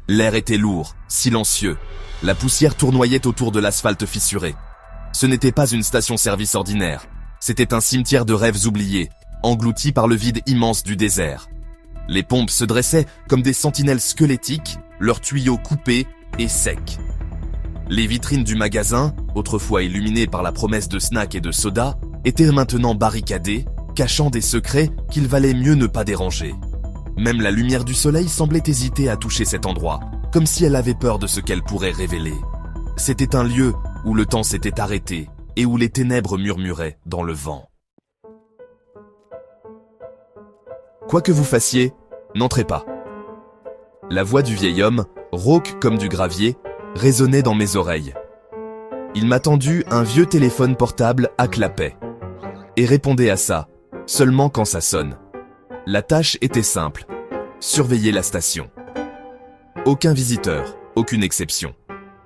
L'air était lourd, silencieux. La poussière tournoyait autour de l'asphalte fissuré. Ce n'était pas une station-service ordinaire. C'était un cimetière de rêves oubliés, englouti par le vide immense du désert. Les pompes se dressaient comme des sentinelles squelettiques, leurs tuyaux coupés et secs. Les vitrines du magasin, autrefois illuminées par la promesse de snacks et de sodas, étaient maintenant barricadées, cachant des secrets qu'il valait mieux ne pas déranger. Même la lumière du soleil semblait hésiter à toucher cet endroit, comme si elle avait peur de ce qu'elle pourrait révéler. C'était un lieu où le temps s'était arrêté et où les ténèbres murmuraient dans le vent. Quoi que vous fassiez, n'entrez pas. La voix du vieil homme, rauque comme du gravier, résonnait dans mes oreilles. Il m'a tendu un vieux téléphone portable à clapet et répondait à ça, seulement quand ça sonne. La tâche était simple, surveiller la station. Aucun visiteur, aucune exception.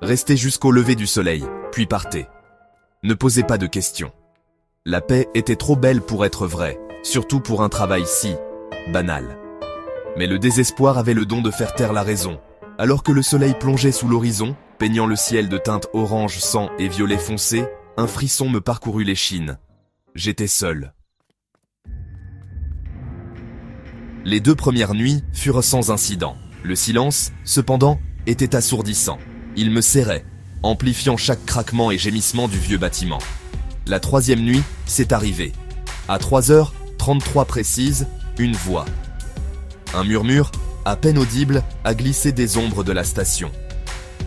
Restez jusqu'au lever du soleil, puis partez. Ne posez pas de questions. La paix était trop belle pour être vraie, surtout pour un travail si banal. Mais le désespoir avait le don de faire taire la raison. Alors que le soleil plongeait sous l'horizon, peignant le ciel de teintes orange sang et violet foncé, un frisson me parcourut l'échine. J'étais seul. Les 2 premières nuits furent sans incident. Le silence, cependant, était assourdissant. Il me serrait, amplifiant chaque craquement et gémissement du vieux bâtiment. La 3e nuit, c'est arrivé. À 3h33 précises, une voix. Un murmure, à peine audible, a glissé des ombres de la station.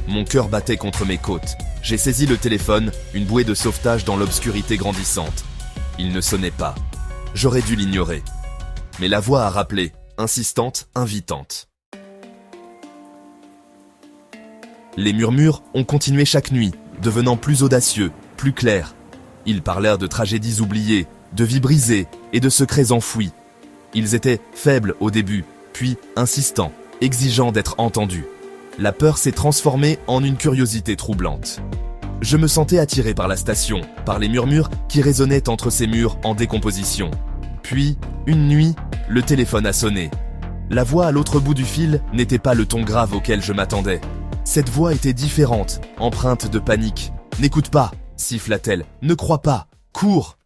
Mon cœur battait contre mes côtes. J'ai saisi le téléphone, une bouée de sauvetage dans l'obscurité grandissante. Il ne sonnait pas. J'aurais dû l'ignorer. Mais la voix a rappelé, insistante, invitante. Les murmures ont continué chaque nuit, devenant plus audacieux, plus clairs. Ils parlèrent de tragédies oubliées, de vies brisées et de secrets enfouis. Ils étaient faibles au début, puis insistants, exigeants d'être entendus. La peur s'est transformée en une curiosité troublante. Je me sentais attiré par la station, par les murmures qui résonnaient entre ces murs en décomposition. Puis, une nuit, le téléphone a sonné. La voix à l'autre bout du fil n'était pas le ton grave auquel je m'attendais. Cette voix était différente, empreinte de panique. « N'écoute pas !» siffla-t-elle. « Ne crois pas ! Cours !»